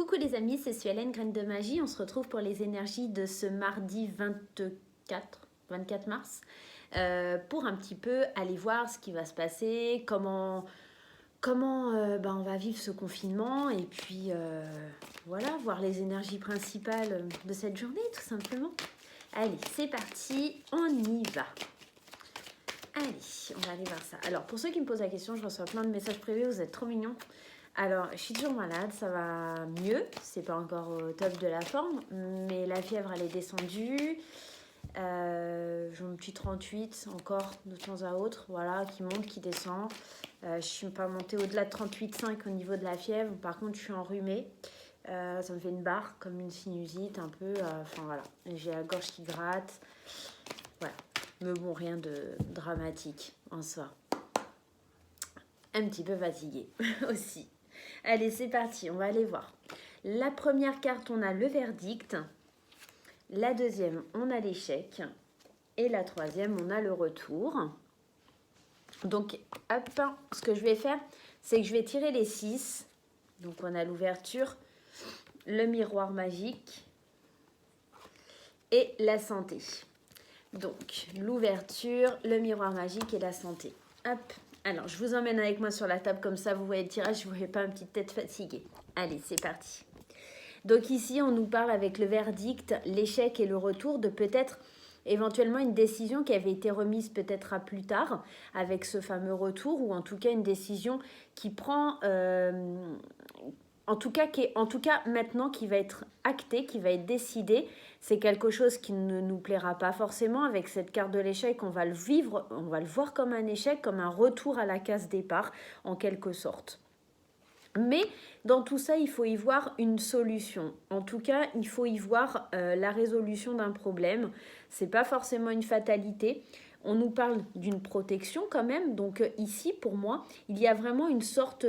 Coucou les amis, c'est Suelen, Graine de Magie. On se retrouve pour les énergies de ce mardi 24 mars pour un petit peu aller voir ce qui va se passer, comment on va vivre ce confinement et puis voilà, voir les énergies principales de cette journée tout simplement. Allez, c'est parti, on y va. Allez, on va aller voir ça. Alors, pour ceux qui me posent la question, je reçois plein de messages privés, vous êtes trop mignons. Alors, je suis toujours malade, ça va mieux, c'est pas encore au top de la forme, mais la fièvre, elle est descendue. J'ai un petit 38 encore de temps à autre, voilà, qui monte, qui descend. Je suis pas montée au-delà de 38,5 au niveau de la fièvre, par contre, je suis enrhumée. Ça me fait une barre, comme une sinusite, un peu, enfin voilà, j'ai la gorge qui gratte, voilà. Mais bon, rien de dramatique en soi. Un petit peu fatiguée aussi. Allez, c'est parti, on va aller voir. La première carte, on a le verdict. La deuxième, on a l'échec. Et la troisième, on a le retour. Donc, hop, ce que je vais faire, c'est que je vais tirer les 6. Donc, on a l'ouverture, le miroir magique et la santé. Donc, l'ouverture, le miroir magique et la santé. Hop. Alors, je vous emmène avec moi sur la table, comme ça, vous voyez le tirage, vous ne voyez pas une petite tête fatiguée. Allez, c'est parti. Donc ici, on nous parle avec le verdict, l'échec et le retour de peut-être éventuellement une décision qui avait été remise peut-être à plus tard avec ce fameux retour, ou en tout cas une décision qui prend... en tout cas maintenant qui va être acté, qui va être décidé. C'est quelque chose qui ne nous plaira pas forcément. Avec cette carte de l'échec, on va le vivre, on va le voir comme un échec, comme un retour à la case départ en quelque sorte. Mais dans tout ça, il faut y voir une solution. En tout cas, il faut y voir la résolution d'un problème. C'est pas forcément une fatalité. On nous parle d'une protection quand même. Donc ici, pour moi, il y a vraiment une sorte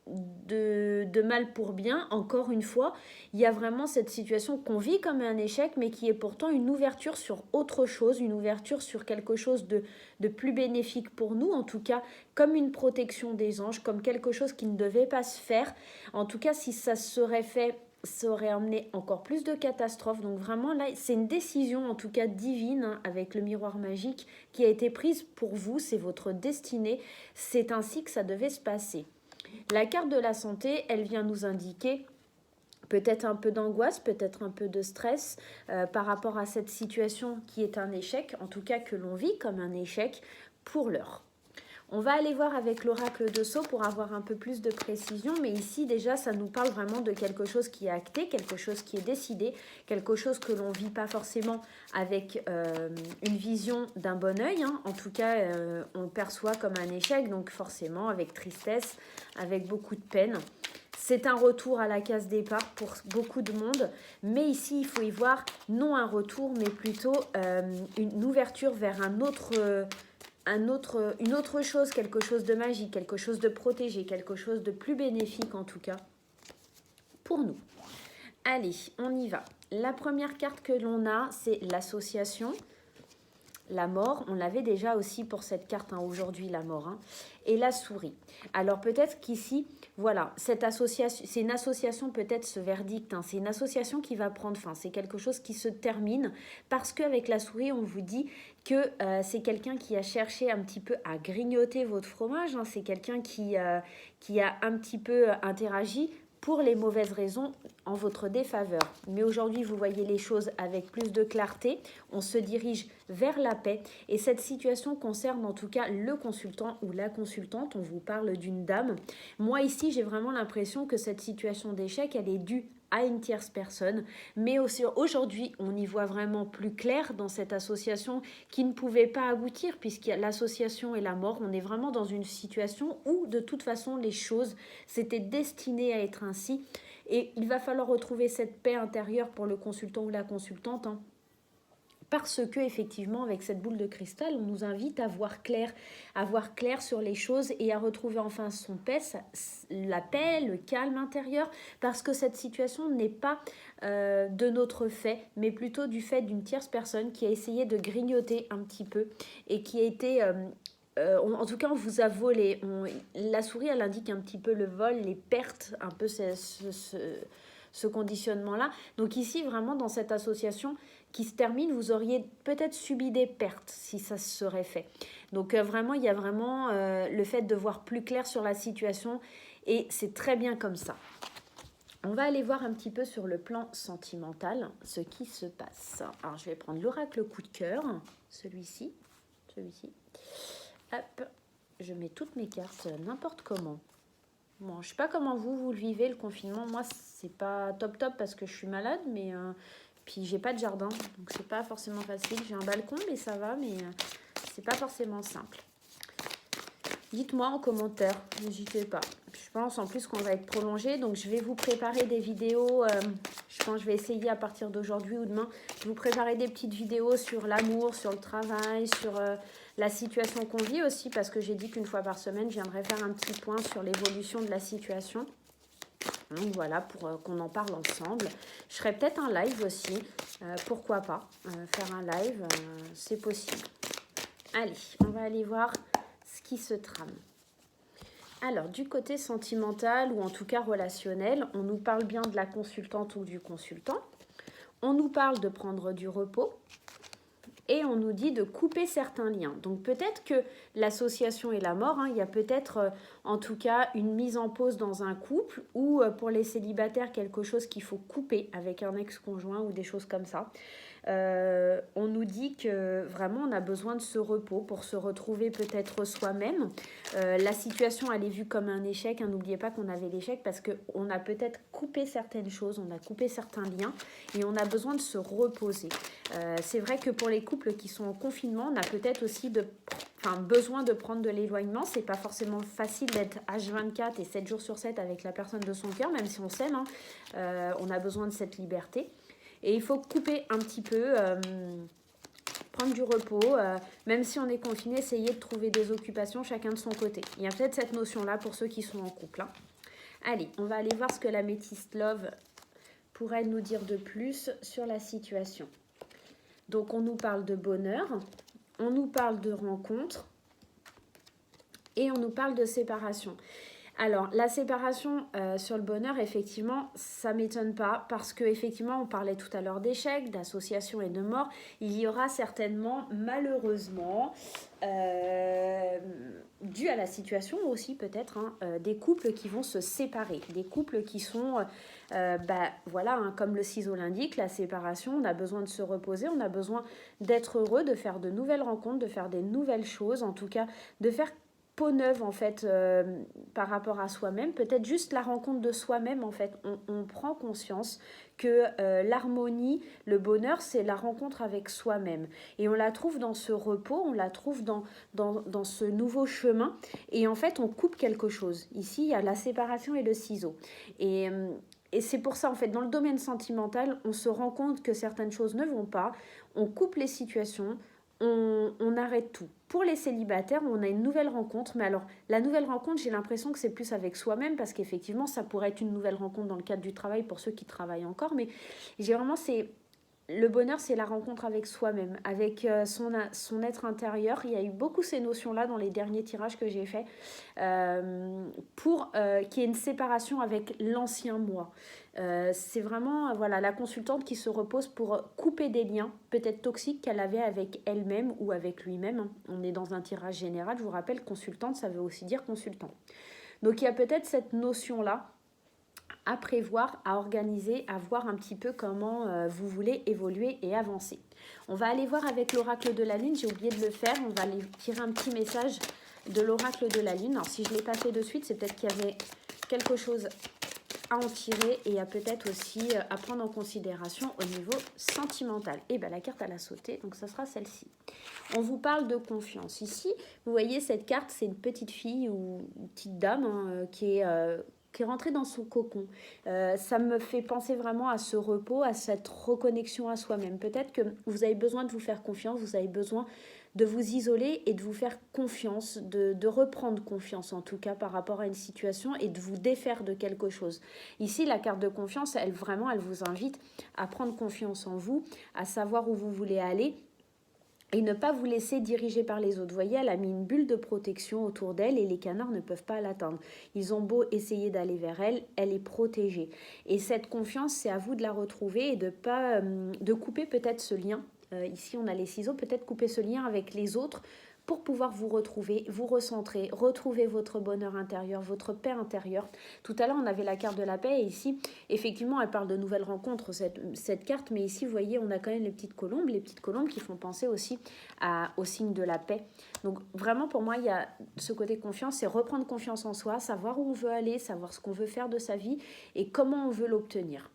de mal pour bien. Encore une fois, il y a vraiment cette situation qu'on vit comme un échec, mais qui est pourtant une ouverture sur autre chose, une ouverture sur quelque chose de plus bénéfique pour nous, en tout cas comme une protection des anges, comme quelque chose qui ne devait pas se faire. En tout cas, si ça serait fait, ça aurait amené encore plus de catastrophes. Donc vraiment là, c'est une décision en tout cas divine, hein, avec le miroir magique qui a été prise pour vous, c'est votre destinée, c'est ainsi que ça devait se passer. La carte de la santé, elle vient nous indiquer peut-être un peu d'angoisse, peut-être un peu de stress par rapport à cette situation qui est un échec, en tout cas que l'on vit comme un échec pour l'heure. On va aller voir avec l'oracle de Sceaux pour avoir un peu plus de précision, mais ici déjà ça nous parle vraiment de quelque chose qui est acté, quelque chose qui est décidé, quelque chose que l'on ne vit pas forcément avec une vision d'un bon œil, hein. En tout cas on le perçoit comme un échec, donc forcément avec tristesse, avec beaucoup de peine. C'est un retour à la case départ pour beaucoup de monde, mais ici il faut y voir non un retour, mais plutôt une ouverture vers une autre chose, quelque chose de magique, quelque chose de protégé, quelque chose de plus bénéfique en tout cas pour nous. Allez, on y va. La première carte que l'on a, c'est l'association, la mort. On l'avait déjà aussi pour cette carte, hein, aujourd'hui, la mort, hein, et la souris. Alors peut-être qu'ici, voilà, cette association, c'est une association, peut-être ce verdict, hein, c'est une association qui va prendre fin, c'est quelque chose qui se termine, parce qu'avec la souris, on vous dit que c'est quelqu'un qui a cherché un petit peu à grignoter votre fromage, hein, c'est quelqu'un qui a un petit peu interagi pour les mauvaises raisons en votre défaveur. Mais aujourd'hui, vous voyez les choses avec plus de clarté. On se dirige vers la paix. Et cette situation concerne en tout cas le consultant ou la consultante. On vous parle d'une dame. Moi, ici, j'ai vraiment l'impression que cette situation d'échec, elle est due à une tierce personne, mais aussi aujourd'hui on y voit vraiment plus clair dans cette association qui ne pouvait pas aboutir, puisqu'il y a l'association et la mort. On est vraiment dans une situation où de toute façon les choses s'étaient destinées à être ainsi, et il va falloir retrouver cette paix intérieure pour le consultant ou la consultante, hein. Parce que effectivement, avec cette boule de cristal, on nous invite à voir clair sur les choses et à retrouver enfin son paix, la paix, le calme intérieur, parce que cette situation n'est pas de notre fait, mais plutôt du fait d'une tierce personne qui a essayé de grignoter un petit peu et qui a été en tout cas, on vous a volé. La souris, elle indique un petit peu le vol, les pertes, un peu ce conditionnement-là. Donc ici, vraiment, dans cette association qui se termine, vous auriez peut-être subi des pertes si ça se serait fait. Donc vraiment, il y a vraiment le fait de voir plus clair sur la situation et c'est très bien comme ça. On va aller voir un petit peu sur le plan sentimental ce qui se passe. Alors, je vais prendre l'oracle coup de cœur, celui-ci. Hop, je mets toutes mes cartes n'importe comment. Bon, je ne sais pas comment vous le vivez, le confinement. Moi, c'est pas top parce que je suis malade, mais puis j'ai pas de jardin, donc c'est pas forcément facile. J'ai un balcon, mais ça va, mais c'est pas forcément simple. Dites-moi en commentaire, n'hésitez pas. Je pense en plus qu'on va être prolongé, donc je vais vous préparer des vidéos. Je pense que je vais essayer à partir d'aujourd'hui ou demain. Je vous préparer des petites vidéos sur l'amour, sur le travail, sur la situation qu'on vit aussi, parce que j'ai dit qu'une fois par semaine, je viendrai faire un petit point sur l'évolution de la situation. Donc voilà, pour qu'on en parle ensemble. Je ferai peut-être un live aussi, pourquoi pas, faire un live, c'est possible. Allez, on va aller voir ce qui se trame. Alors, du côté sentimental ou en tout cas relationnel, on nous parle bien de la consultante ou du consultant. On nous parle de prendre du repos et on nous dit de couper certains liens. Donc peut-être que l'association est la mort, il y a peut-être en tout cas une mise en pause dans un couple ou pour les célibataires quelque chose qu'il faut couper avec un ex-conjoint ou des choses comme ça. On nous dit que vraiment on a besoin de ce repos pour se retrouver peut-être soi-même. La situation elle est vue comme un échec, n'oubliez pas qu'on avait l'échec parce qu'on a peut-être coupé certaines choses, on a coupé certains liens et on a besoin de se reposer. C'est vrai que pour les couples qui sont en confinement, on a peut-être aussi besoin de prendre de l'éloignement. C'est pas forcément facile d'être H24 et 7 jours sur 7 avec la personne de son cœur, même si on s'aime, on a besoin de cette liberté. Et il faut couper un petit peu, prendre du repos, même si on est confiné, essayer de trouver des occupations chacun de son côté. Il y a peut-être cette notion-là pour ceux qui sont en couple. Allez, on va aller voir ce que la Métiste Love pourrait nous dire de plus sur la situation. Donc on nous parle de bonheur, on nous parle de rencontre et on nous parle de séparation. Alors, la séparation sur le bonheur, effectivement, ça ne m'étonne pas parce qu'effectivement, on parlait tout à l'heure d'échecs, d'associations et de mort. Il y aura certainement, malheureusement, dû à la situation aussi peut-être, des couples qui vont se séparer, des couples qui sont, comme le ciseau l'indique, la séparation, on a besoin de se reposer, on a besoin d'être heureux, de faire de nouvelles rencontres, de faire des nouvelles choses, en tout cas, de faire peau neuve en fait par rapport à soi-même, peut-être juste la rencontre de soi-même en fait, on prend conscience que l'harmonie, le bonheur c'est la rencontre avec soi-même et on la trouve dans ce repos, on la trouve dans ce nouveau chemin et en fait on coupe quelque chose. Ici il y a la séparation et le ciseau et c'est pour ça en fait dans le domaine sentimental on se rend compte que certaines choses ne vont pas, on coupe les situations, on arrête tout. Pour les célibataires, on a une nouvelle rencontre. Mais alors, la nouvelle rencontre, j'ai l'impression que c'est plus avec soi-même parce qu'effectivement, ça pourrait être une nouvelle rencontre dans le cadre du travail pour ceux qui travaillent encore. Mais j'ai vraiment, le bonheur, c'est la rencontre avec soi-même, avec son être intérieur. Il y a eu beaucoup ces notions-là dans les derniers tirages que j'ai faits pour qu'il y ait une séparation avec l'ancien moi. C'est vraiment la consultante qui se repose pour couper des liens peut-être toxiques qu'elle avait avec elle-même ou avec lui-même. On est dans un tirage général, je vous rappelle, consultante, ça veut aussi dire consultant. Donc il y a peut-être cette notion-là à prévoir, à organiser, à voir un petit peu comment vous voulez évoluer et avancer. On va aller voir avec l'oracle de la lune, j'ai oublié de le faire, on va aller tirer un petit message de l'oracle de la lune. Alors si je ne l'ai pas fait de suite, c'est peut-être qu'il y avait quelque chose à en tirer et à peut-être aussi à prendre en considération au niveau sentimental. Et bien la carte elle a sauté, donc ça sera celle-ci. On vous parle de confiance. Ici, vous voyez cette carte, c'est une petite fille ou une petite dame qui est rentrée dans son cocon. Ça me fait penser vraiment à ce repos, à cette reconnexion à soi-même. Peut-être que vous avez besoin de vous faire confiance, vous avez besoin de vous isoler et de vous faire confiance, de reprendre confiance en tout cas par rapport à une situation et de vous défaire de quelque chose. Ici, la carte de confiance, elle vous invite à prendre confiance en vous, à savoir où vous voulez aller et ne pas vous laisser diriger par les autres. Vous voyez, elle a mis une bulle de protection autour d'elle et les canards ne peuvent pas l'atteindre. Ils ont beau essayer d'aller vers elle, elle est protégée. Et cette confiance, c'est à vous de la retrouver et de couper peut-être ce lien. Ici, on a les ciseaux, peut-être couper ce lien avec les autres pour pouvoir vous retrouver, vous recentrer, retrouver votre bonheur intérieur, votre paix intérieure. Tout à l'heure, on avait la carte de la paix et ici, effectivement, elle parle de nouvelles rencontres, cette carte, mais ici, vous voyez, on a quand même les petites colombes qui font penser aussi au signe de la paix. Donc, vraiment, pour moi, il y a ce côté confiance, c'est reprendre confiance en soi, savoir où on veut aller, savoir ce qu'on veut faire de sa vie et comment on veut l'obtenir.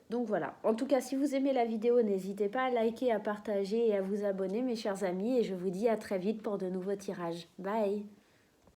Donc voilà, en tout cas si vous aimez la vidéo, n'hésitez pas à liker, à partager et à vous abonner mes chers amis, et je vous dis à très vite pour de nouveaux tirages. Bye.